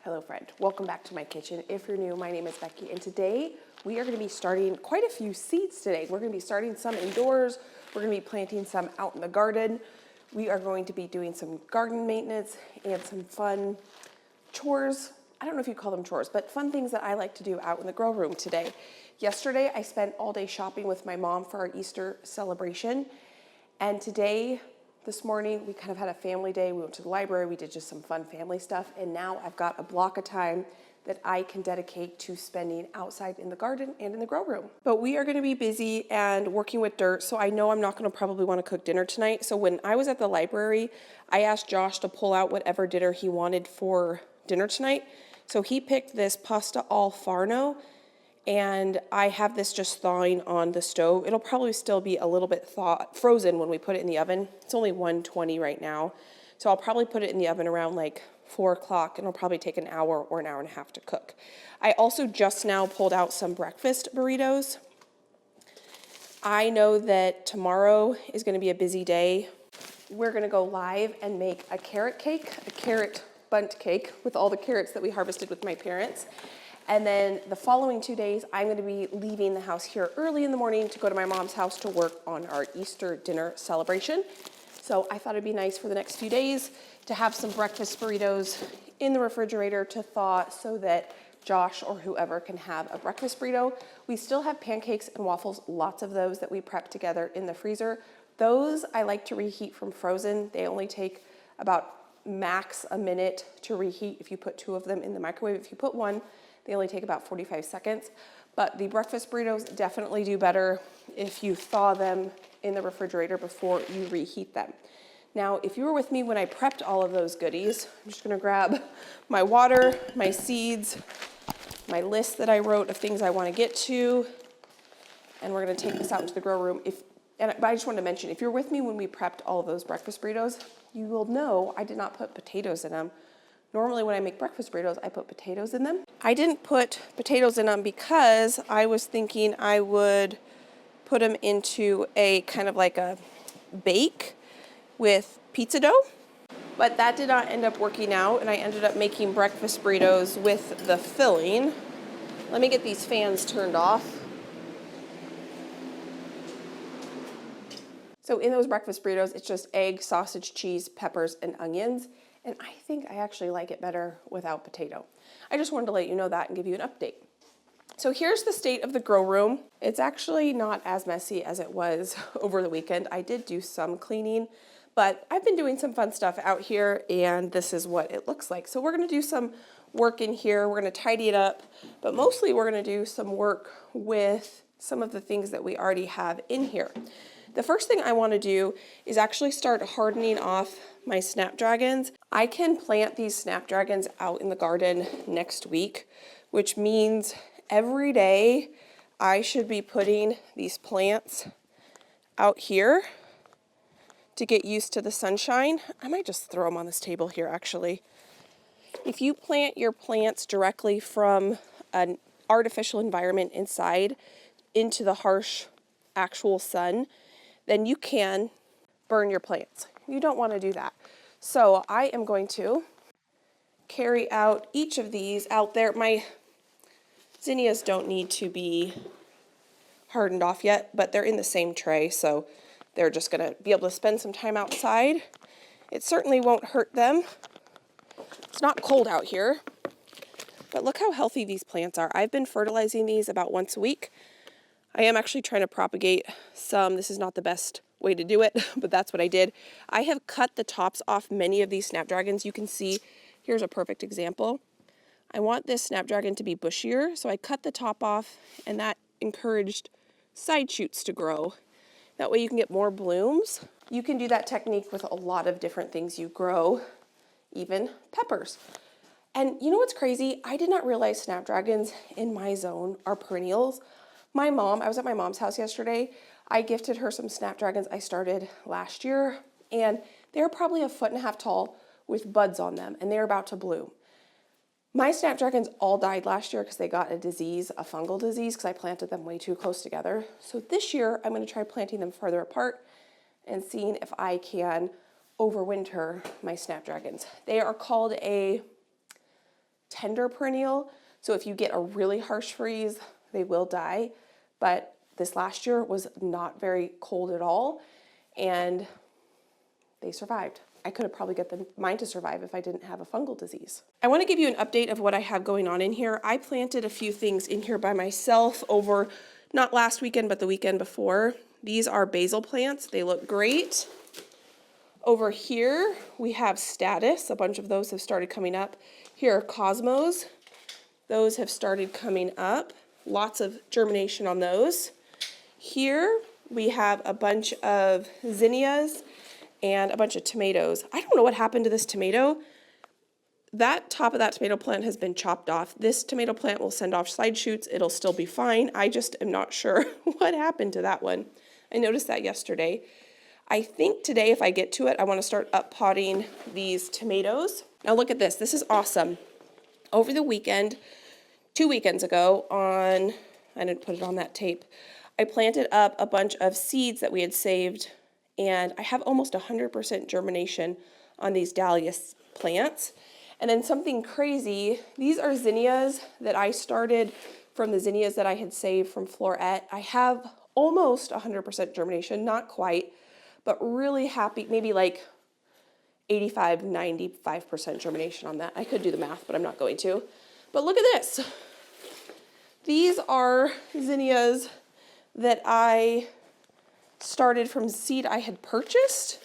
Hello friend, welcome back to my kitchen. If you're new, my name is Becky, and today we are going to be starting quite a few seeds today. We're going to be starting some indoors, we're going to be planting some out in the garden. We are going to be doing some garden maintenance and some fun chores. I don't know if you call them chores, but fun things that I like to do out in the grow room today. Yesterday, I spent all day shopping with my mom for our Easter celebration, and today, this morning, we kind of had a family day. We went to the library, we did just some fun family stuff, and now I've got a block of time that I can dedicate to spending outside in the garden and in the grow room. But we are gonna be busy and working with dirt, so I know I'm not gonna probably wanna cook dinner tonight. So when I was at the library, I asked Josh to pull out whatever dinner he wanted for dinner tonight. So he picked this pasta al forno, and I have this just thawing on the stove. It'll probably still be a little bit frozen when we put it in the oven. It's only 120 right now. So I'll probably put it in the oven around like 4 o'clock, and it'll probably take an hour or an hour and a half to cook. I also just now pulled out some breakfast burritos. I know that tomorrow is gonna be a busy day. We're gonna go live and make a carrot cake, a carrot bundt cake with all the carrots that we harvested with my parents. And then the following 2 days, I'm gonna be leaving the house here early in the morning to go to my mom's house to work on our Easter dinner celebration. So I thought it'd be nice for the next few days to have some breakfast burritos in the refrigerator to thaw so that Josh or whoever can have a breakfast burrito. We still have pancakes and waffles, lots of those that we prep together in the freezer. Those I like to reheat from frozen. They only take about max a minute to reheat if you put 2 of them in the microwave. If you put 1, they only take about 45 seconds, but the breakfast burritos definitely do better if you thaw them in the refrigerator before you reheat them. Now, if you were with me when I prepped all of those goodies, I'm just gonna grab my water, my seeds, my list that I wrote of things I wanna get to, and we're gonna take this out into the grow room. But I just wanted to mention, if you're with me when we prepped all of those breakfast burritos, you will know I did not put potatoes in them. Normally when I make breakfast burritos, I put potatoes in them. I didn't put potatoes in them because I was thinking I would put them into a kind of like a bake with pizza dough, but that did not end up working out, and I ended up making breakfast burritos with the filling. Let me get these fans turned off. So in those breakfast burritos, it's just egg, sausage, cheese, peppers, and onions. And I think I actually like it better without potato. I just wanted to let you know that and give you an update. So here's the state of the grow room. It's actually not as messy as it was over the weekend. I did do some cleaning, but I've been doing some fun stuff out here, and this is what it looks like. So we're gonna do some work in here. We're gonna tidy it up, but mostly we're gonna do some work with some of the things that we already have in here. The first thing I want to do is actually start hardening off my snapdragons. I can plant these snapdragons out in the garden next week, which means every day I should be putting these plants out here to get used to the sunshine. I might just throw them on this table here, actually. If you plant your plants directly from an artificial environment inside into the harsh actual sun, then you can burn your plants. You don't want to do that. So I am going to carry out each of these out there. My zinnias don't need to be hardened off yet, but they're in the same tray, so they're just gonna be able to spend some time outside. It certainly won't hurt them. It's not cold out here, but look how healthy these plants are. I've been fertilizing these about once a week. I am actually trying to propagate some. This is not the best way to do it, but that's what I did. I have cut the tops off many of these snapdragons. You can see, here's a perfect example. I want this snapdragon to be bushier, so I cut the top off, and that encouraged side shoots to grow. That way you can get more blooms. You can do that technique with a lot of different things you grow, even peppers. And you know what's crazy? I did not realize snapdragons in my zone are perennials. I was at my mom's house yesterday. I gifted her some snapdragons I started last year, and they're probably 1.5 feet tall with buds on them, and they're about to bloom. My snapdragons all died last year because they got a disease, a fungal disease, because I planted them way too close together. So this year, I'm gonna try planting them further apart and seeing if I can overwinter my snapdragons. They are called a tender perennial. So if you get a really harsh freeze, they will die. But this last year was not very cold at all, and they survived. I could have probably got mine to survive if I didn't have a fungal disease. I want to give you an update of what I have going on in here. I planted a few things in here by myself over, not last weekend, but the weekend before. These are basil plants. They look great. Over here, we have status. A bunch of those have started coming up. Here are cosmos. Those have started coming up. Lots of germination on those. Here, we have a bunch of zinnias and a bunch of tomatoes. I don't know what happened to this tomato. That top of that tomato plant has been chopped off. This tomato plant will send off side shoots. It'll still be fine. I just am not sure what happened to that one. I noticed that yesterday. I think today, if I get to it, I want to start uppotting these tomatoes. Now look at this. This is awesome. Over the weekend, 2 weekends ago I didn't put it on that tape, I planted up a bunch of seeds that we had saved, and I have almost 100% germination on these dahlia plants. And then something crazy, these are zinnias that I started from the zinnias that I had saved from Floret. I have almost 100% germination, not quite, but really happy, maybe like 85, 95% germination on that. I could do the math, but I'm not going to. But look at this. These are zinnias that I started from seed I had purchased,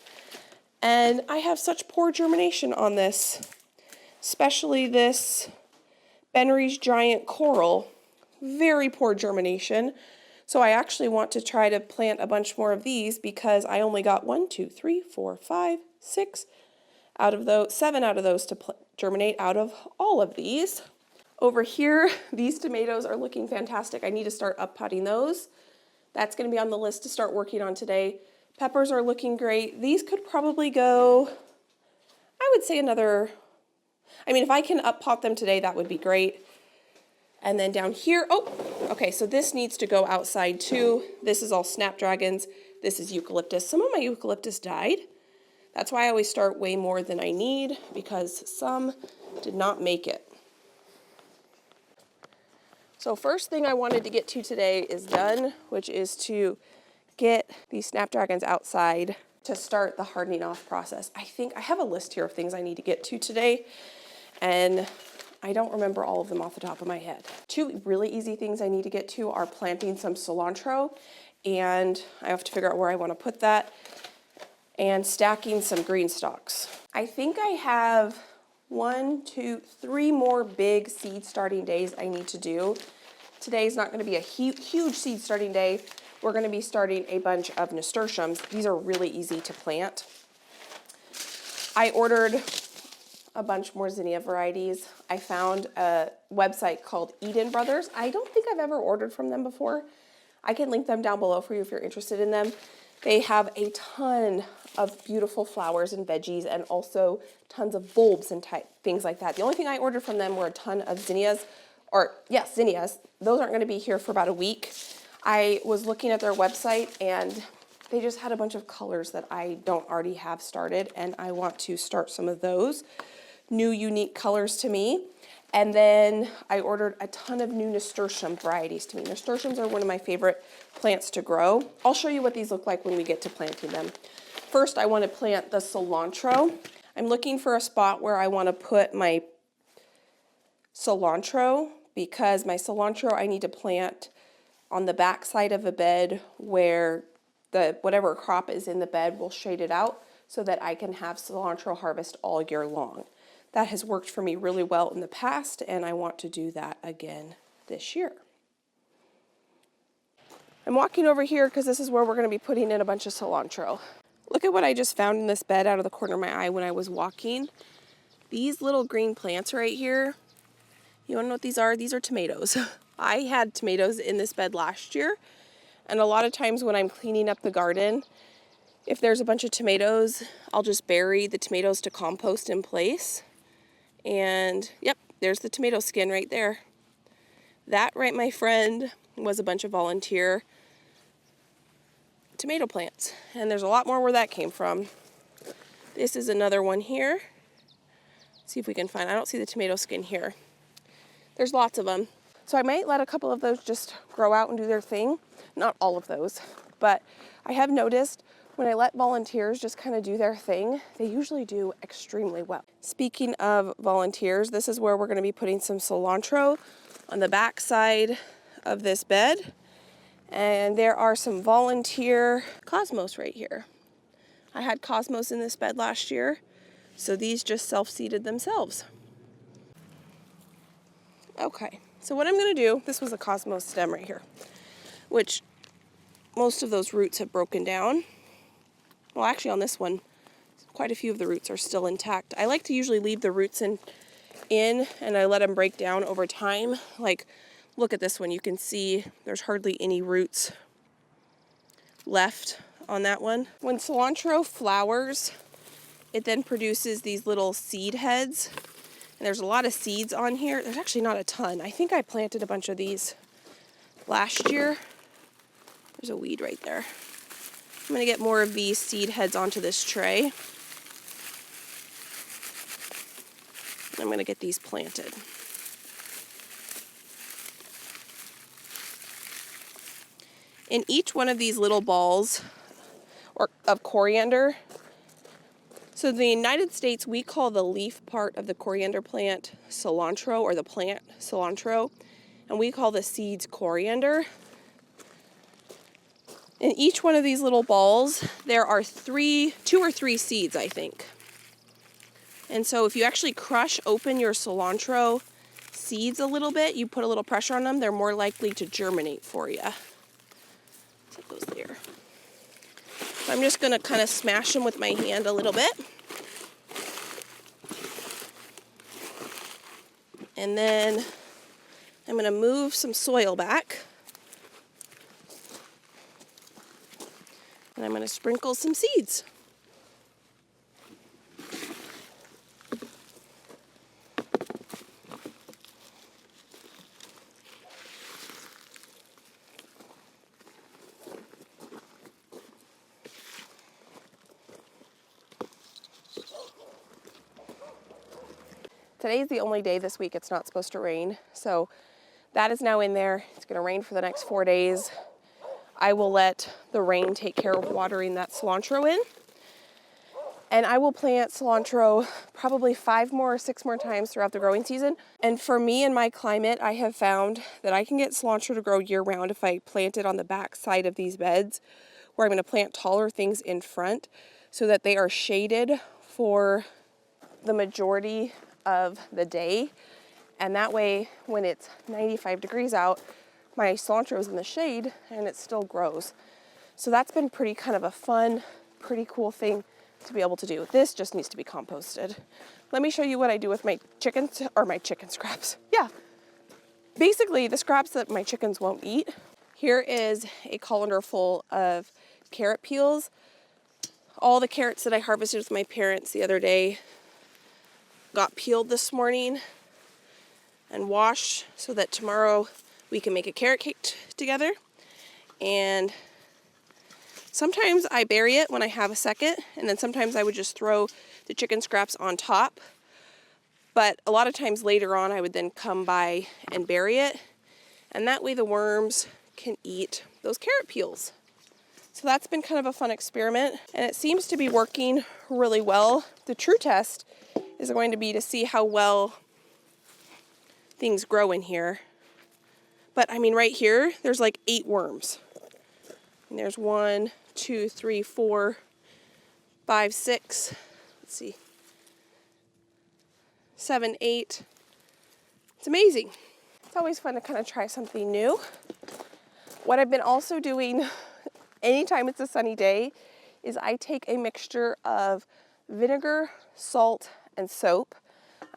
and I have such poor germination on this, especially this Benry's Giant Coral. Very poor germination. So I actually want to try to plant a bunch more of these because I only got 1, 2, 3, 4, 5, 6 out of those, 7 out of those to germinate out of all of these. Over here, these tomatoes are looking fantastic. I need to start uppotting those. That's going to be on the list to start working on today. Peppers are looking great. These could probably go, I would say if I can uppot them today, that would be great. And then down here, okay, so this needs to go outside too. This is all snapdragons. This is eucalyptus. Some of my eucalyptus died. That's why I always start way more than I need, because some did not make it. So first thing I wanted to get to today is done, which is to get these snapdragons outside to start the hardening off process. I think I have a list here of things I need to get to today, and I don't remember all of them off the top of my head. 2 really easy things I need to get to are planting some cilantro, and I have to figure out where I want to put that, and stacking some green stalks. I think I have 1, 2, 3 more big seed starting days I need to do. Today's not going to be a huge seed starting day. We're going to be starting a bunch of nasturtiums. These are really easy to plant. I ordered a bunch more zinnia varieties. I found a website called Eden Brothers. I don't think I've ever ordered from them before. I can link them down below for you if you're interested in them. They have a ton of beautiful flowers and veggies, and also tons of bulbs and things like that. The only thing I ordered from them were a ton of zinnias, zinnias. Those aren't going to be here for about a week. I was looking at their website, and they just had a bunch of colors that I don't already have started, and I want to start some of those new unique colors to me. And then I ordered a ton of new nasturtium varieties to me. Nasturtiums are one of my favorite plants to grow. I'll show you what these look like when we get to planting them. First, I want to plant the cilantro. I'm looking for a spot where I want to put my cilantro, because my cilantro I need to plant on the back side of a bed where whatever crop is in the bed will shade it out so that I can have cilantro harvest all year long. That has worked for me really well in the past, and I want to do that again this year. I'm walking over here because this is where we're going to be putting in a bunch of cilantro. Look at what I just found in this bed out of the corner of my eye when I was walking. These little green plants right here, you want to know what these are? These are tomatoes. I had tomatoes in this bed last year, and a lot of times when I'm cleaning up the garden, if there's a bunch of tomatoes, I'll just bury the tomatoes to compost in place. And yep, there's the tomato skin right there. That, right, my friend, was a bunch of volunteer tomato plants. And there's a lot more where that came from. This is another one here. Let's see if we can find, I don't see the tomato skin here. There's lots of them. So I might let a couple of those just grow out and do their thing. Not all of those, but I have noticed when I let volunteers just kind of do their thing, they usually do extremely well. Speaking of volunteers, this is where we're going to be putting some cilantro on the back side of this bed. And there are some volunteer cosmos right here. I had cosmos in this bed last year, so these just self-seeded themselves. Okay, so what I'm going to do, this was a cosmos stem right here, which most of those roots have broken down. Well, actually on this one, quite a few of the roots are still intact. I like to usually leave the roots in and I let them break down over time. Like, look at this one. You can see there's hardly any roots left on that one. When cilantro flowers, it then produces these little seed heads. And there's a lot of seeds on here. There's actually not a ton. I think I planted a bunch of these last year. There's a weed right there. I'm going to get more of these seed heads onto this tray. I'm going to get these planted. In each one of these little balls of coriander, so in the United States, we call the leaf part of the coriander plant cilantro, or the plant cilantro, and we call the seeds coriander. In each one of these little balls, there are 2 or 3 seeds, I think. And so if you actually crush open your cilantro seeds a little bit, you put a little pressure on them, they're more likely to germinate for you. Set those there. So I'm just going to kind of smash them with my hand a little bit. And then I'm going to move some soil back. And I'm going to sprinkle some seeds. Today's the only day this week it's not supposed to rain, so that is now in there. It's going to rain for the next 4 days. I will let the rain take care of watering that cilantro in. And I will plant cilantro probably 5 more or 6 more times throughout the growing season. And for me and my climate, I have found that I can get cilantro to grow year round if I plant it on the back side of these beds, where I'm going to plant taller things in front so that they are shaded for the majority of the day. And that way, when it's 95 degrees out, my cilantro is in the shade and it still grows. So that's been pretty kind of a fun, pretty cool thing to be able to do. This just needs to be composted. Let me show you what I do with my chickens, or my chicken scraps. Yeah, basically the scraps that my chickens won't eat. Here is a colander full of carrot peels. All the carrots that I harvested with my parents the other day got peeled this morning and washed so that tomorrow we can make a carrot cake together. And sometimes I bury it when I have a second, and then sometimes I would just throw the chicken scraps on top. But a lot of times later on I would then come by and bury it, and that way the worms can eat those carrot peels. So that's been kind of a fun experiment, and it seems to be working really well. The true test is going to be to see how well things grow in here. But I mean, right here, there's like 8 worms. And there's 1, 2, 3, 4, 5, 6, let's see, 7, 8. It's amazing. It's always fun to kind of try something new. What I've been also doing anytime it's a sunny day is I take a mixture of vinegar, salt, and soap.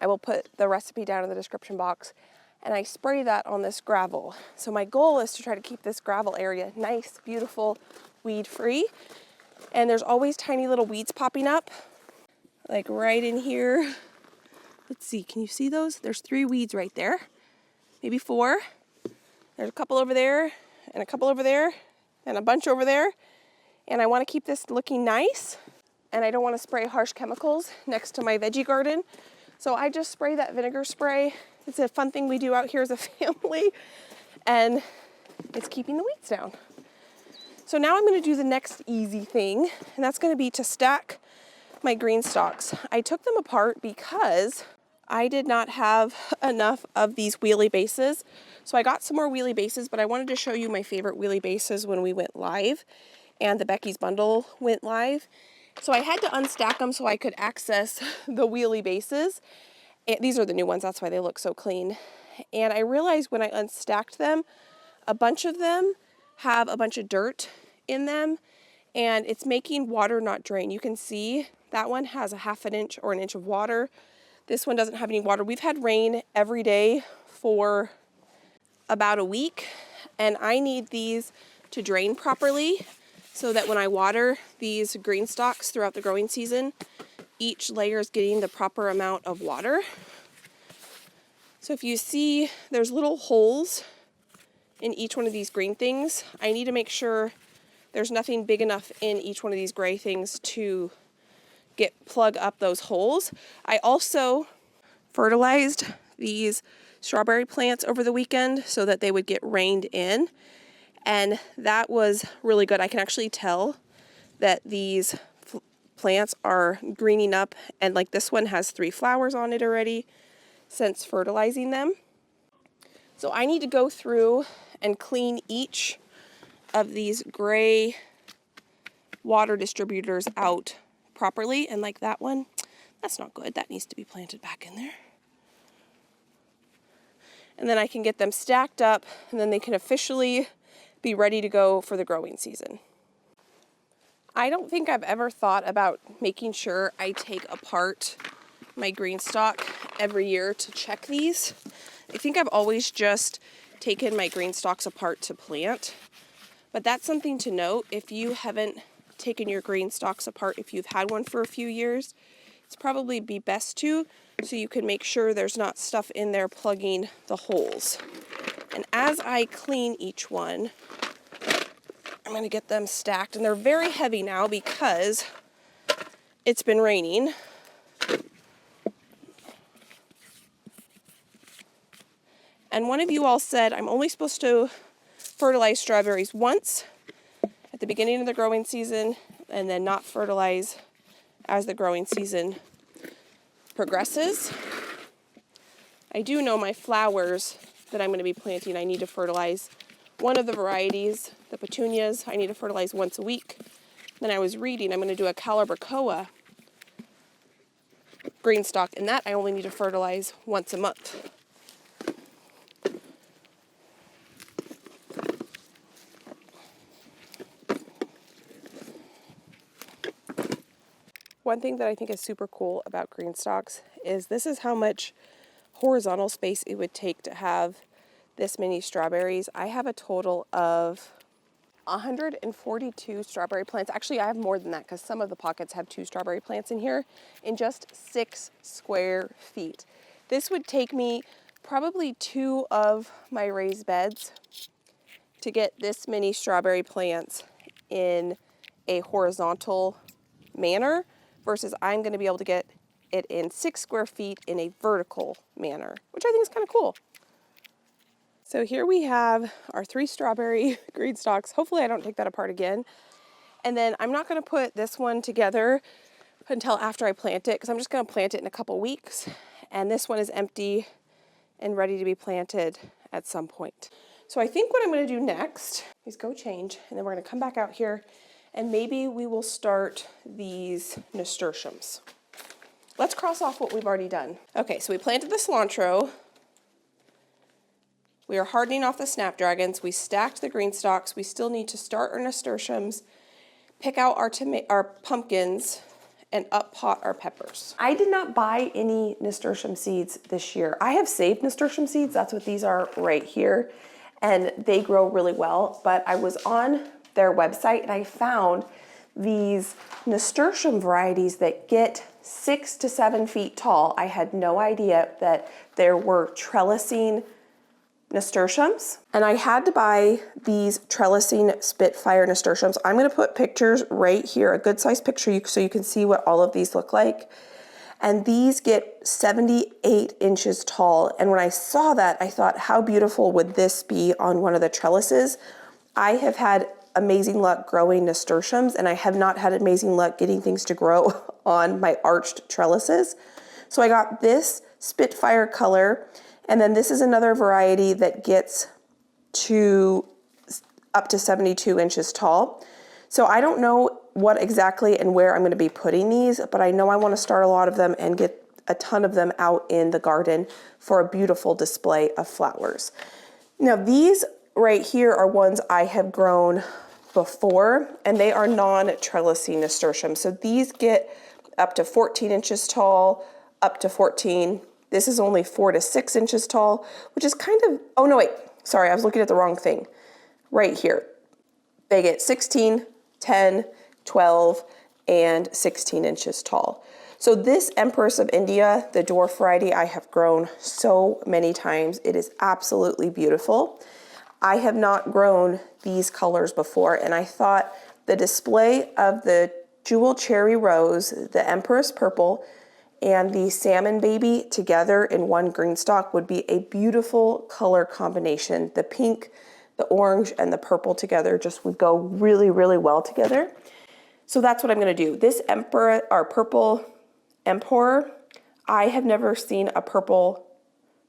I will put the recipe down in the description box, and I spray that on this gravel. So my goal is to try to keep this gravel area nice, beautiful, weed-free. And there's always tiny little weeds popping up, like right in here. Let's see, can you see those? There's 3 weeds right there, maybe 4. There's a couple over there, and a couple over there, and a bunch over there. And I want to keep this looking nice, and I don't want to spray harsh chemicals next to my veggie garden. So I just spray that vinegar spray. It's a fun thing we do out here as a family, and it's keeping the weeds down. So now I'm going to do the next easy thing, and that's going to be to stack my green stalks. I took them apart because I did not have enough of these wheelie bases. So I got some more wheelie bases, but I wanted to show you my favorite wheelie bases when we went live and the Becky's Bundle went live. So I had to unstack them so I could access the wheelie bases. And these are the new ones, that's why they look so clean. And I realized when I unstacked them, a bunch of them have a bunch of dirt in them, and it's making water not drain. You can see that one has a ½ inch or an inch of water. This one doesn't have any water. We've had rain every day for about a week, and I need these to drain properly so that when I water these green stalks throughout the growing season, each layer is getting the proper amount of water. So if you see there's little holes in each one of these green things, I need to make sure there's nothing big enough in each one of these gray things to plug up those holes. I also fertilized these strawberry plants over the weekend so that they would get rained in, and that was really good. I can actually tell that these plants are greening up, and like this one has 3 flowers on it already since fertilizing them. So I need to go through and clean each of these gray water distributors out properly, and like that one, that's not good. That needs to be planted back in there. And then I can get them stacked up, and then they can officially be ready to go for the growing season. I don't think I've ever thought about making sure I take apart my green stalk every year to check these. I think I've always just taken my green stalks apart to plant, but that's something to note. If you haven't taken your green stalks apart, if you've had one for a few years, it's probably be best to, so you can make sure there's not stuff in there plugging the holes. And as I clean each one, I'm going to get them stacked, and they're very heavy now because it's been raining. And one of you all said I'm only supposed to fertilize strawberries once at the beginning of the growing season, and then not fertilize as the growing season progresses. I do know my flowers that I'm going to be planting, I need to fertilize. One of the varieties, the petunias, I need to fertilize once a week. Then I was reading, I'm going to do a calibrachoa green stalk, and that I only need to fertilize once a month. One thing that I think is super cool about green stalks is this is how much horizontal space it would take to have this many strawberries. I have a total of 142 strawberry plants. Actually, I have more than that because some of the pockets have 2 strawberry plants in here in just 6 square feet. This would take me probably 2 of my raised beds to get this many strawberry plants in a horizontal manner, versus I'm going to be able to get it in 6 square feet in a vertical manner, which I think is kind of cool. So here we have our 3 strawberry green stalks. Hopefully I don't take that apart again. And then I'm not going to put this one together until after I plant it, because I'm just going to plant it in a couple weeks. And this one is empty and ready to be planted at some point. So I think what I'm going to do next is go change, and then we're going to come back out here, and maybe we will start these nasturtiums. Let's cross off what we've already done. Okay, so we planted the cilantro. We are hardening off the snapdragons. We stacked the green stalks. We still need to start our nasturtiums, pick out our pumpkins, and up-pot our peppers. I did not buy any nasturtium seeds this year. I have saved nasturtium seeds. That's what these are right here. And they grow really well. But I was on their website and I found these nasturtium varieties that get 6 to 7 feet tall. I had no idea that there were trellising nasturtiums, and I had to buy these trellising Spitfire nasturtiums. I'm going to put pictures right here, a good size picture so you can see what all of these look like. And these get 78 inches tall. And when I saw that, I thought, how beautiful would this be on one of the trellises? I have had amazing luck growing nasturtiums, and I have not had amazing luck getting things to grow on my arched trellises. So I got this Spitfire color, and then this is another variety that gets to up to 72 inches tall. So I don't know what exactly and where I'm going to be putting these, but I know I want to start a lot of them and get a ton of them out in the garden for a beautiful display of flowers. Now these right here are ones I have grown before, and they are non-trellising nasturtiums. So these get up to 14 inches tall, up to 14. This is only 4 to 6 inches tall, which is kind of, oh no, wait, sorry, I was looking at the wrong thing. Right here, they get 16, 10, 12, and 16 inches tall. So this Empress of India, the dwarf variety, I have grown so many times. It is absolutely beautiful. I have not grown these colors before, and I thought the display of the Jewel Cherry Rose, the Empress Purple, and the Salmon Baby together in one green stalk would be a beautiful color combination. The pink, the orange, and the purple together just would go really, really well together. So that's what I'm gonna do. This purple Emperor, I have never seen a purple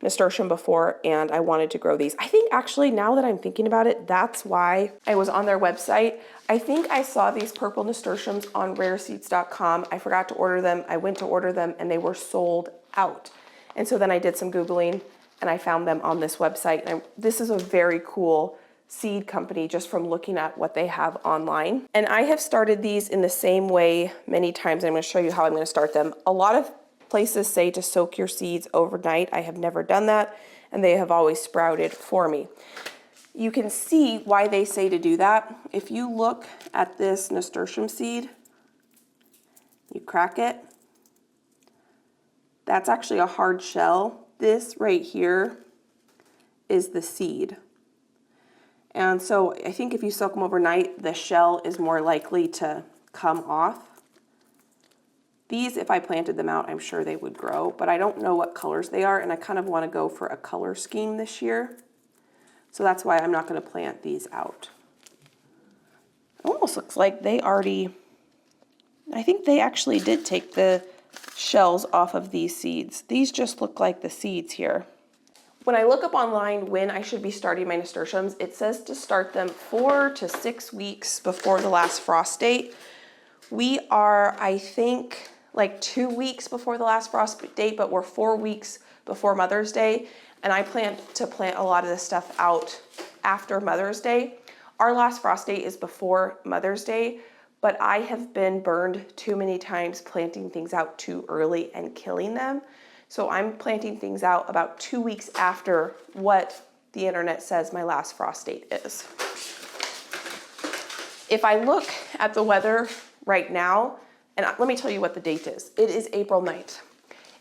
nasturtium before, and I wanted to grow these. I think actually, now that I'm thinking about it, that's why I was on their website. I think I saw these purple nasturtiums on rareseeds.com. I forgot to order them. I went to order them and they were sold out. And so then I did some Googling and I found them on this website. And this is a very cool seed company just from looking at what they have online. And I have started these in the same way many times. I'm going to show you how I'm going to start them. A lot of places say to soak your seeds overnight. I have never done that, and they have always sprouted for me. You can see why they say to do that. If you look at this nasturtium seed, you crack it. That's actually a hard shell. This right here is the seed. And so I think if you soak them overnight, the shell is more likely to come off. These, if I planted them out, I'm sure they would grow, but I don't know what colors they are, and I kind of want to go for a color scheme this year. So that's why I'm not going to plant these out. It almost looks like they already, I think they actually did take the shells off of these seeds. These just look like the seeds here. When I look up online when I should be starting my nasturtiums, it says to start them 4 to 6 weeks before the last frost date. We are, I think, like 2 weeks before the last frost date, but we're 4 weeks before Mother's Day. And I plan to plant a lot of this stuff out after Mother's Day. Our last frost date is before Mother's Day, but I have been burned too many times planting things out too early and killing them. So I'm planting things out about 2 weeks after what the internet says my last frost date is. If I look at the weather right now, and let me tell you what the date is. It is April 9th.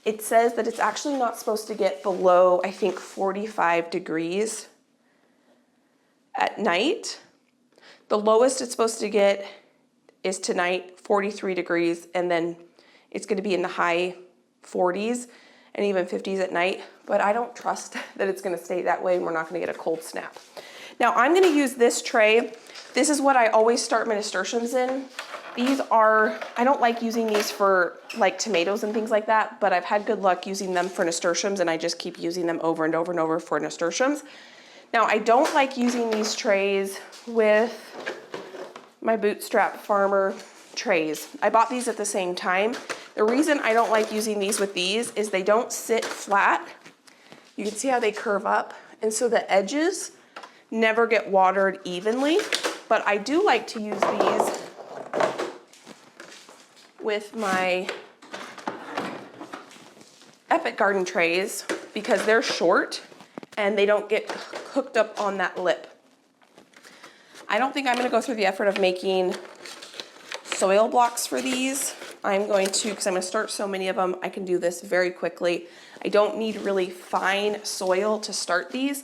It says that it's actually not supposed to get below, I think, 45 degrees at night. The lowest it's supposed to get is tonight, 43 degrees, and then it's going to be in the high 40s and even 50s at night, but I don't trust that it's going to stay that way and we're not going to get a cold snap. Now I'm going to use this tray. This is what I always start my nasturtiums in. These are, I don't like using these for like tomatoes and things like that, but I've had good luck using them for nasturtiums, and I just keep using them over and over and over for nasturtiums. Now I don't like using these trays with my Bootstrap Farmer trays. I bought these at the same time. The reason I don't like using these with these is they don't sit flat. You can see how they curve up, and so the edges never get watered evenly, but I do like to use these with my Epic Garden trays because they're short and they don't get hooked up on that lip. I don't think I'm going to go through the effort of making soil blocks for these. I'm going to, because I'm going to start so many of them, I can do this very quickly. I don't need really fine soil to start these.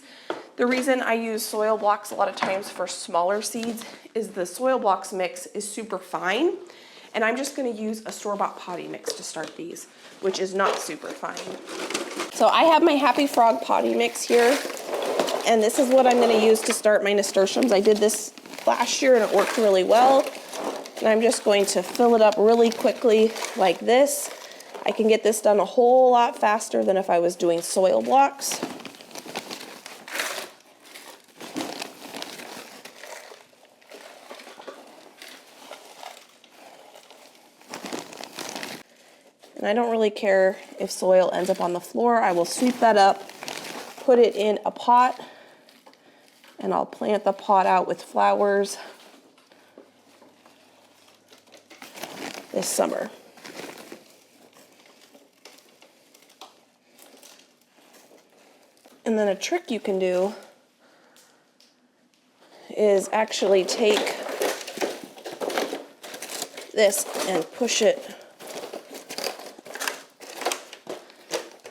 The reason I use soil blocks a lot of times for smaller seeds is the soil blocks mix is super fine. And I'm just gonna use a store-bought potty mix to start these, which is not super fine. So I have my Happy Frog potty mix here, and this is what I'm gonna use to start my nasturtiums. I did this last year and it worked really well. And I'm just going to fill it up really quickly like this. I can get this done a whole lot faster than if I was doing soil blocks. And I don't really care if soil ends up on the floor. I will sweep that up, put it in a pot, and I'll plant the pot out with flowers this summer. And then a trick you can do is actually take this and push it.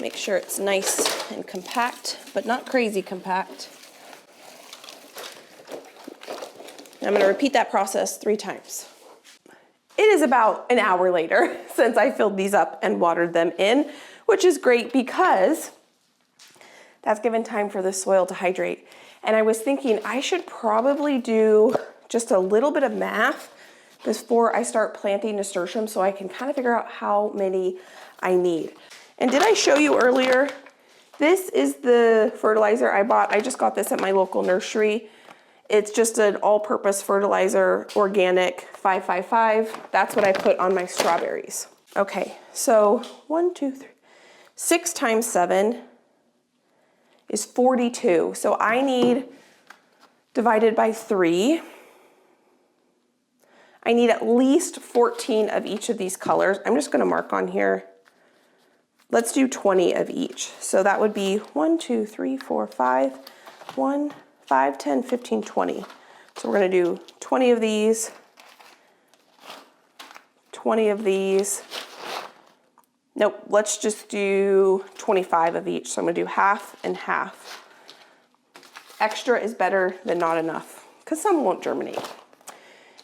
Make sure it's nice and compact, but not crazy compact. I'm going to repeat that process 3 times. It is about an hour later since I filled these up and watered them in, which is great because that's given time for the soil to hydrate. And I was thinking I should probably do just a little bit of math before I start planting nasturtiums so I can kind of figure out how many I need. And did I show you earlier? This is the fertilizer I bought. I just got this at my local nursery. It's just an all-purpose fertilizer, organic, 555. That's what I put on my strawberries. Okay, so 1, 2, 3, 6 times 7 is 42. So I need, divided by 3, I need at least 14 of each of these colors. I'm just gonna mark on here. Let's do 20 of each. So that would be 1, 2, 3, 4, 5, 1, 5, 10, 15, 20. So we're gonna do 20 of these, 20 of these. Nope, let's just do 25 of each. So I'm gonna do half and half. Extra is better than not enough because some won't germinate.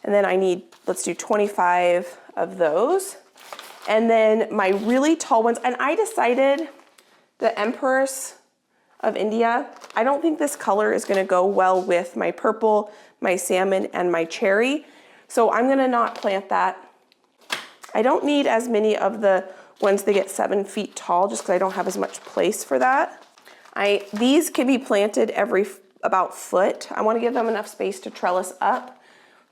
And then I need, let's do 25 of those. And then my really tall ones, and I decided the Empress of India, I don't think this color is gonna go well with my purple, my salmon, and my cherry. So I'm gonna not plant that. I don't need as many of the ones that get 7 feet tall just because I don't have as much place for that. These can be planted every about foot. I wanna give them enough space to trellis up.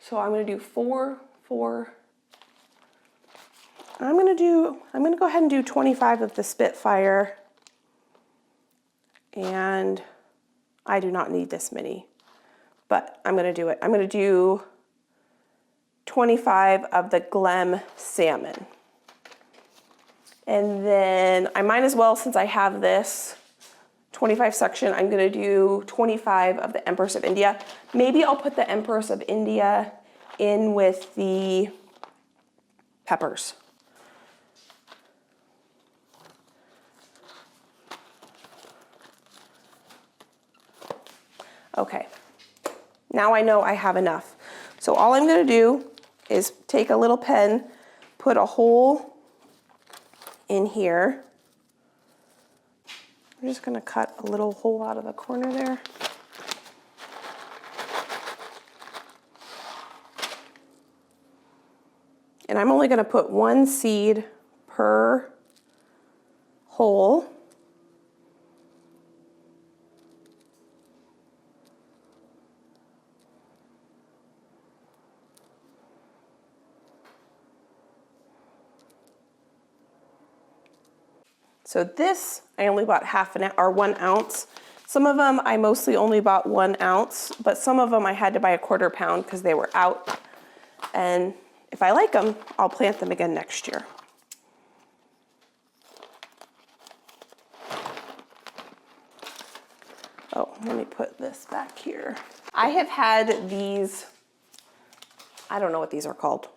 So I'm gonna do 4, 4. I'm gonna go ahead and do 25 of the Spitfire. And I do not need this many, but I'm gonna do it. I'm gonna do 25 of the Glen Salmon. And then I might as well, since I have this 25 section, I'm gonna do 25 of the Empress of India. Maybe I'll put the Empress of India in with the peppers. Okay, now I know I have enough. So all I'm gonna do is take a little pen, put a hole in here. I'm just gonna cut a little hole out of the corner there. And I'm only gonna put 1 seed per hole. So this, I only bought 1 ounce. Some of them I mostly only bought 1 ounce, but some of them I had to buy a 1/4 pound because they were out. And if I like them, I'll plant them again next year. Oh, let me put this back here. I have had these, I don't know what these are called,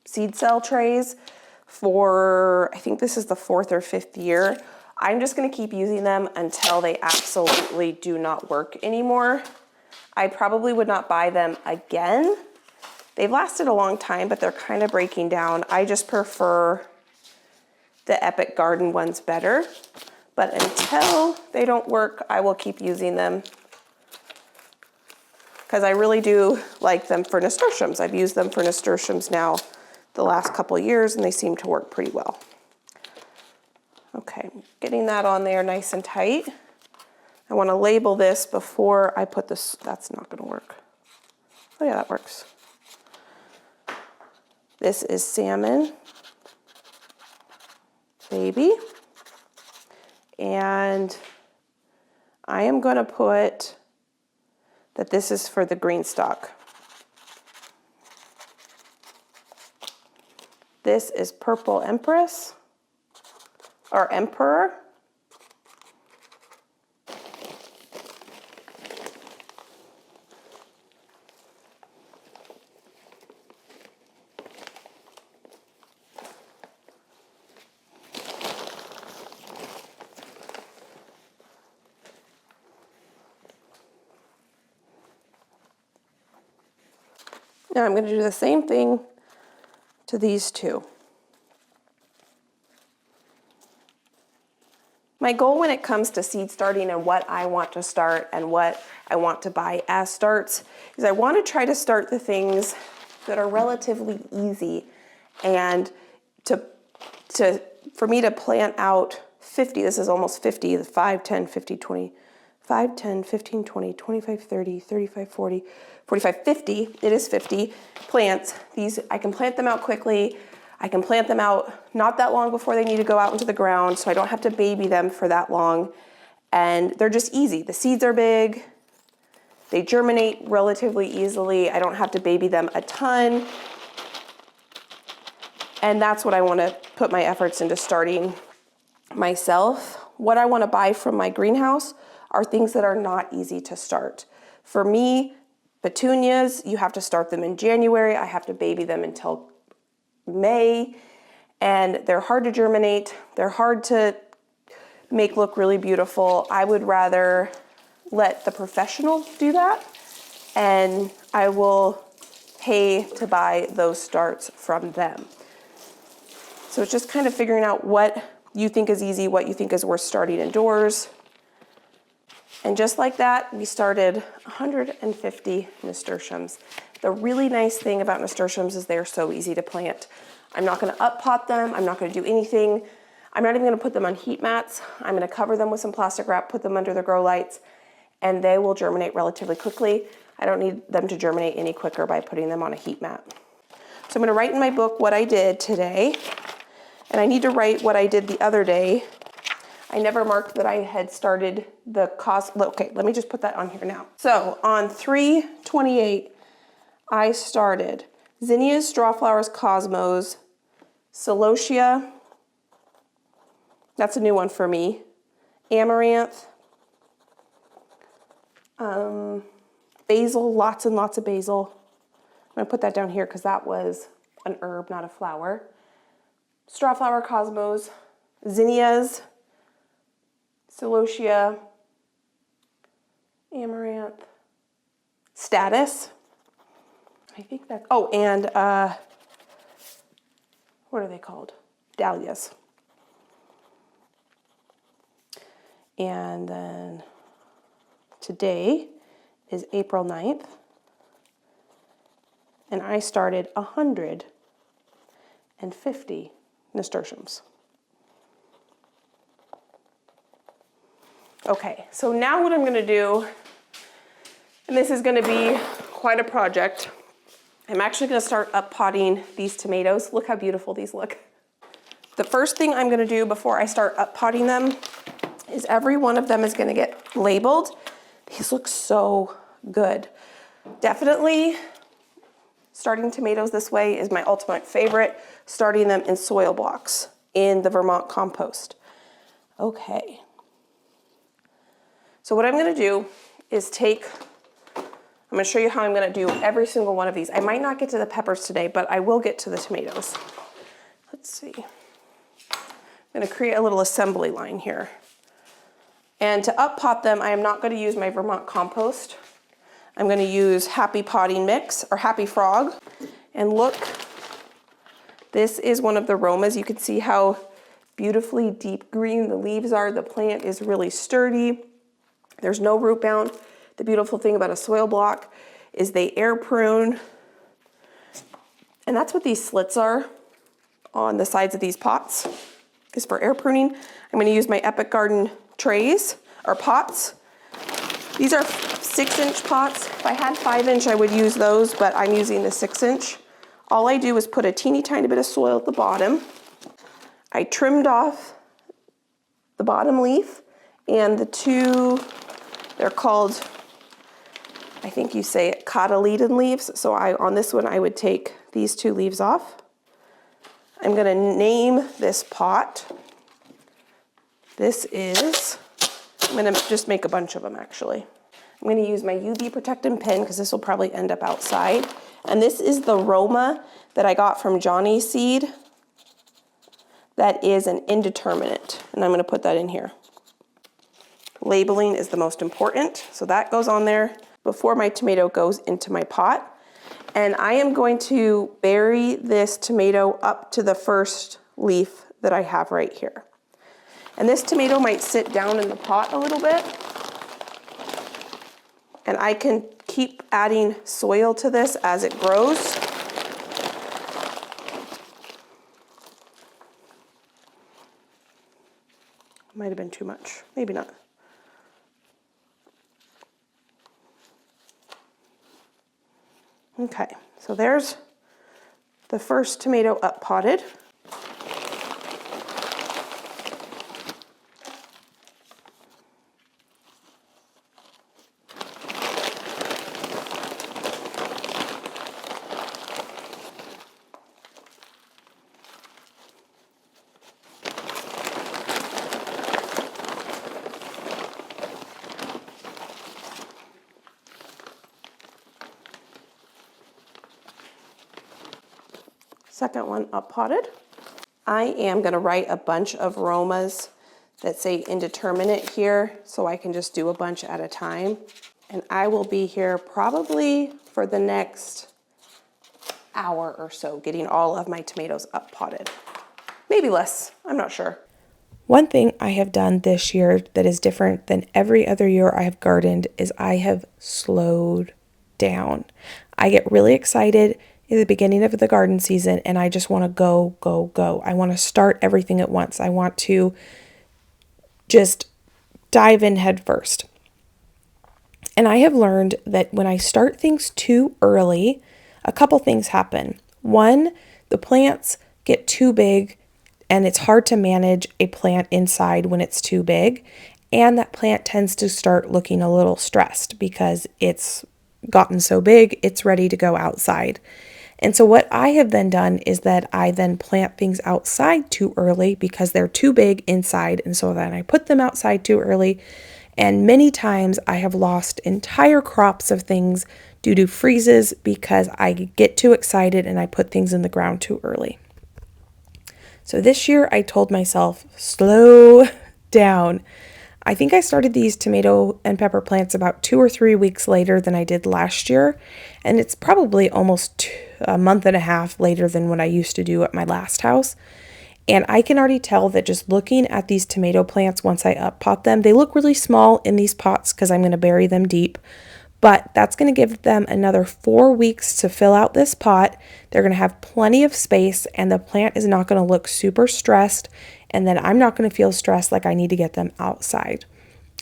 seed cell trays for, I think this is the 4th or 5th year. I'm just gonna keep using them until they absolutely do not work anymore. I probably would not buy them again They've lasted a long time, but they're kind of breaking down. I just prefer the Epic Garden ones better. But until they don't work, I will keep using them because I really do like them for nasturtiums. I've used them for nasturtiums now the last couple of years and they seem to work pretty well. Okay, getting that on there nice and tight. I want to label this before I put this. That's not going to work. Oh yeah, that works. This is salmon, baby. And I am going to put that this is for the green stalk. This is purple empress or emperor. Now I'm going to do the same thing to these two. My goal when it comes to seed starting and what I want to start and what I want to buy as starts is I want to try to start the things that are relatively easy, and for me to plant out 50, this is almost 50, the 5, 10, 50, 20, 5, 10, 15, 20, 25, 30, 35, 40, 45, 50, it is 50 plants. These, I can plant them out quickly. I can plant them out not that long before they need to go out into the ground, so I don't have to baby them for that long. And they're just easy. The seeds are big. They germinate relatively easily. I don't have to baby them a ton. And that's what I want to put my efforts into starting myself. What I want to buy from my greenhouse are things that are not easy to start. For me, petunias, you have to start them in January. I have to baby them until May, and they're hard to germinate. They're hard to make look really beautiful. I would rather let the professional do that, and I will pay to buy those starts from them. So it's just kind of figuring out what you think is easy, what you think is worth starting indoors. And just like that, we started 150 nasturtiums. The really nice thing about nasturtiums is they're so easy to plant. I'm not gonna up pot them. I'm not gonna do anything. I'm not even gonna put them on heat mats. I'm gonna cover them with some plastic wrap, put them under the grow lights, and they will germinate relatively quickly. I don't need them to germinate any quicker by putting them on a heat mat. So I'm gonna write in my book what I did today, and I need to write what I did the other day. I never marked that I had started the cost. Okay, let me just put that on here now. So on 3/28, I started zinnias, strawflowers, cosmos, celosia. That's a new one for me. Amaranth. Basil, lots and lots of basil. I'm gonna put that down here because that was an herb, not a flower. Strawflower, cosmos, zinnias, celosia, amaranth, status. I think that's, oh, and what are they called? Dahlias. And then today is April 9th, and I started 150 nasturtiums. Okay, so now what I'm gonna do, and this is gonna be quite a project, I'm actually gonna start up potting these tomatoes. Look how beautiful these look. The first thing I'm gonna do before I start up potting them is every one of them is gonna get labeled. These look so good. Definitely starting tomatoes this way is my ultimate favorite, starting them in soil blocks in the Vermont compost. Okay. So what I'm gonna do is I'm gonna show you how I'm gonna do every single one of these. I might not get to the peppers today, but I will get to the tomatoes. Let's see. I'm gonna create a little assembly line here. And to up pot them, I am not gonna use my Vermont compost. I'm gonna use Happy Potting Mix or Happy Frog. And look, this is one of the aromas. You can see how beautifully deep green the leaves are. The plant is really sturdy. There's no root bound. The beautiful thing about a soil block is they air prune. And that's what these slits are on the sides of these pots, is for air pruning. I'm gonna use my Epic Garden trays or pots. These are 6-inch pots. If I had 5-inch, I would use those, but I'm using the 6-inch. All I do is put a teeny tiny bit of soil at the bottom. I trimmed off the bottom leaf and the two, they're called, I think you say it, cotyledon leaves. So on this one, I would take these 2 leaves off. I'm gonna name this pot. This is, I'm gonna just make a bunch of them actually. I'm gonna use my UV protectant pen because this will probably end up outside. And this is the Roma that I got from Johnny's Seed. That is an indeterminate, and I'm gonna put that in here. Labeling is the most important, so that goes on there before my tomato goes into my pot. And I am going to bury this tomato up to the first leaf that I have right here. And this tomato might sit down in the pot a little bit. And I can keep adding soil to this as it grows. Might have been too much, maybe not. Okay, so there's the first tomato up potted. Second one up potted. I am gonna write a bunch of aromas that say indeterminate here so I can just do a bunch at a time. And I will be here probably for the next hour or so getting all of my tomatoes up potted. Maybe less, I'm not sure. One thing I have done this year that is different than every other year I have gardened is I have slowed down. I get really excited in the beginning of the garden season and I just want to go, go, go. I want to start everything at once. I want to just dive in head first. And I have learned that when I start things too early, a couple things happen. One, the plants get too big and it's hard to manage a plant inside when it's too big. And that plant tends to start looking a little stressed because it's gotten so big, it's ready to go outside. And so what I have then done is that I then plant things outside too early because they're too big inside. And so then I put them outside too early. And many times I have lost entire crops of things due to freezes because I get too excited and I put things in the ground too early. So this year I told myself, slow down. I think I started these tomato and pepper plants about 2 or 3 weeks later than I did last year. And it's probably almost a month and a half later than what I used to do at my last house. And I can already tell that just looking at these tomato plants once I up pot them, they look really small in these pots because I'm going to bury them deep. But that's going to give them another 4 weeks to fill out this pot. They're going to have plenty of space and the plant is not going to look super stressed. And then I'm not going to feel stressed like I need to get them outside.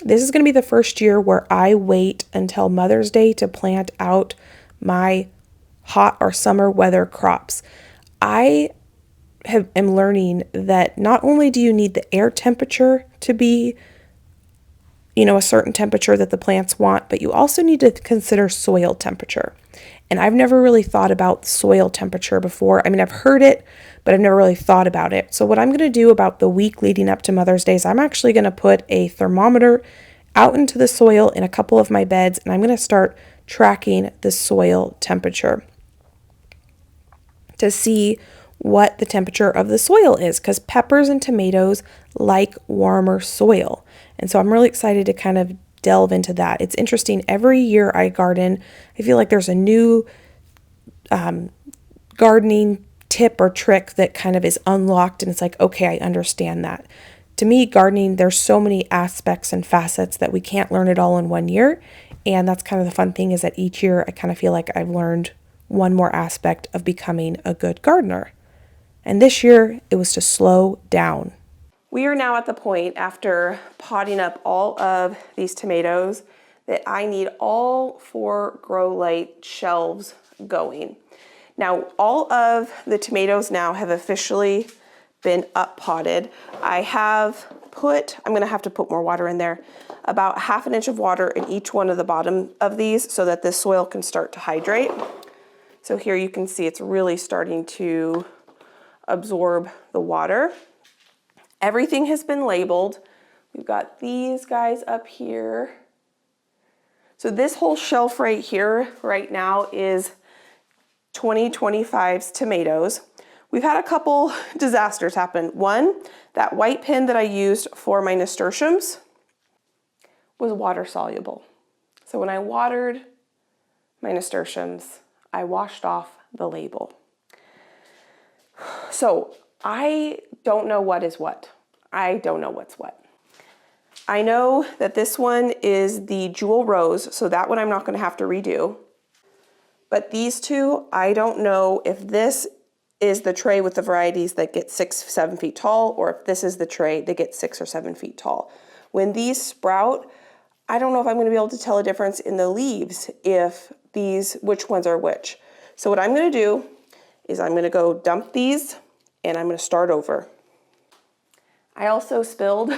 This is going to be the first year where I wait until Mother's Day to plant out my hot or summer weather crops. I am learning that not only do you need the air temperature to be, a certain temperature that the plants want, but you also need to consider soil temperature. And I've never really thought about soil temperature before. I mean, I've heard it, but I've never really thought about it. So what I'm going to do about the week leading up to Mother's Day is I'm actually going to put a thermometer out into the soil in a couple of my beds, and I'm going to start tracking the soil temperature to see what the temperature of the soil is, because peppers and tomatoes like warmer soil. And so I'm really excited to kind of delve into that. It's interesting. Every year I garden, I feel like there's a new gardening tip or trick that kind of is unlocked, and it's like, okay, I understand that. To me, gardening, there's so many aspects and facets that we can't learn it all in one year. And that's kind of the fun thing, is that each year I kind of feel like I've learned one more aspect of becoming a good gardener. And this year it was to slow down. We are now at the point, after potting up all of these tomatoes, that I need all 4 grow light shelves going. Now, all of the tomatoes now have officially been up potted. I'm gonna have to put more water in there, about 1/2 inch of water in each one of the bottom of these so that the soil can start to hydrate. So here you can see it's really starting to absorb the water. Everything has been labeled. We've got these guys up here. So this whole shelf right here right now is 2025's tomatoes. We've had a couple disasters happen. One, that white pin that I used for my nasturtiums was water soluble. So when I watered my nasturtiums, I washed off the label. So I don't know what is what. I don't know what's what. I know that this one is the Jewel Rose, so that one I'm not gonna have to redo. But these two, I don't know if this is the tray with the varieties that get 6, 7 feet tall, or if this is the tray that gets 6 or 7 feet tall. When these sprout, I don't know if I'm gonna be able to tell a difference in the leaves, which ones are which. So what I'm gonna do is I'm gonna go dump these and I'm gonna start over. I also spilled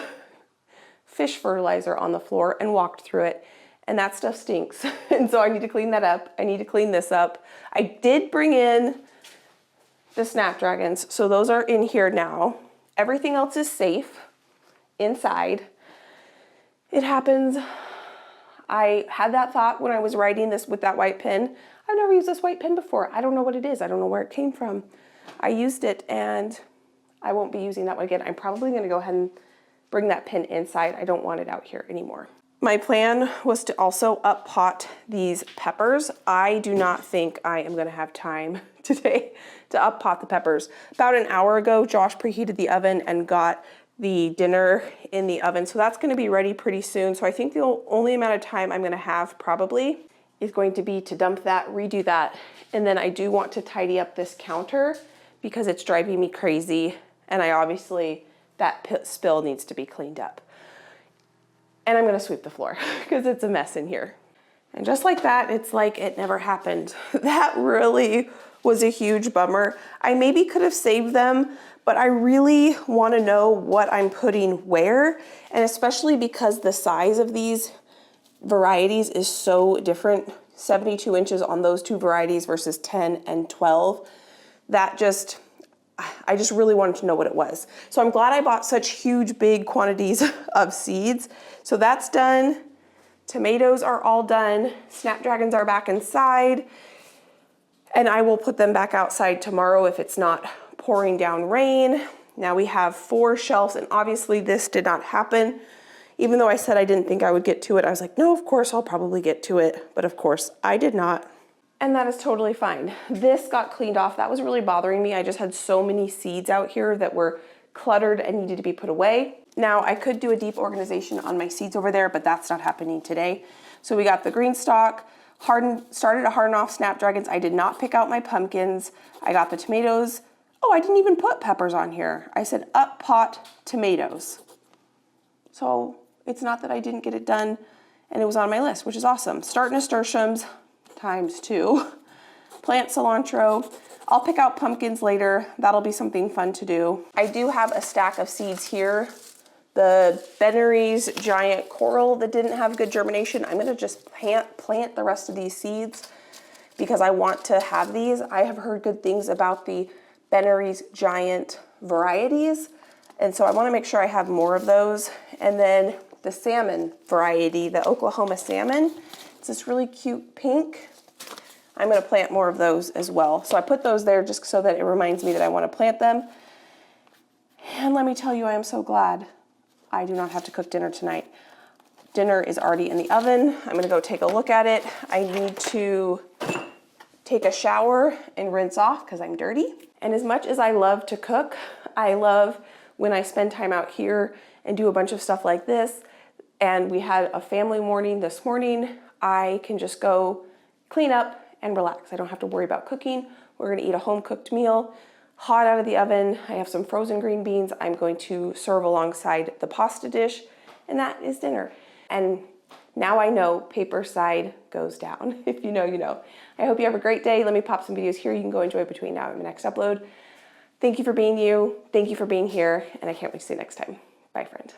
fish fertilizer on the floor and walked through it, and that stuff stinks. And so I need to clean that up. I need to clean this up. I did bring in the snapdragons, so those are in here now. Everything else is safe inside. It happens. I had that thought when I was writing this with that white pen. I've never used this white pen before. I don't know what it is. I don't know where it came from. I used it and I won't be using that one again. I'm probably gonna go ahead and bring that pen inside. I don't want it out here anymore. My plan was to also up pot these peppers. I do not think I am gonna have time today to up pot the peppers. About an hour ago, Josh preheated the oven and got the dinner in the oven. So that's gonna be ready pretty soon. So I think the only amount of time I'm gonna have probably is going to be to dump that, redo that. And then I do want to tidy up this counter because it's driving me crazy. And that spill needs to be cleaned up. And I'm gonna sweep the floor because it's a mess in here. And just like that, it's like it never happened. That really was a huge bummer. I maybe could have saved them, but I really wanna know what I'm putting where, and especially because the size of these varieties is so different, 72 inches on those 2 varieties versus 10 and 12, I just really wanted to know what it was. So I'm glad I bought such huge, big quantities of seeds. So that's done. Tomatoes are all done. Snapdragons are back inside. And I will put them back outside tomorrow if it's not pouring down rain. Now we have 4 shelves, and obviously this did not happen. Even though I said I didn't think I would get to it, I was like, no, of course I'll probably get to it. But of course I did not. And that is totally fine. This got cleaned off. That was really bothering me. I just had so many seeds out here that were cluttered and needed to be put away. Now I could do a deep organization on my seeds over there, but that's not happening today. So we got the green stalk, started to harden off snapdragons. I did not pick out my pumpkins. I got the tomatoes. Oh, I didn't even put peppers on here. I said up pot tomatoes. So it's not that I didn't get it done and it was on my list, which is awesome. Start nasturtiums ×2. Plant cilantro. I'll pick out pumpkins later. That'll be something fun to do. I do have a stack of seeds here. The Bennery's giant coral that didn't have good germination. I'm gonna just plant the rest of these seeds because I want to have these. I have heard good things about the Bennery's giant varieties, and so I wanna make sure I have more of those. And then the salmon variety, the Oklahoma salmon, it's this really cute pink. I'm gonna plant more of those as well. So I put those there just so that it reminds me that I wanna plant them. And let me tell you, I am so glad I do not have to cook dinner tonight. Dinner is already in the oven. I'm gonna go take a look at it. I need to take a shower and rinse off because I'm dirty. And as much as I love to cook, I love when I spend time out here and do a bunch of stuff like this. And we had a family morning this morning. I can just go clean up and relax. I don't have to worry about cooking. We're gonna eat a home cooked meal, hot out of the oven. I have some frozen green beans I'm going to serve alongside the pasta dish, and that is dinner. And now I know paper side goes down. If you know, you know. I hope you have a great day. Let me pop some videos here you can go enjoy between now and my next upload. Thank you for being you. Thank you for being here, and I can't wait to see you next time. Bye, friend.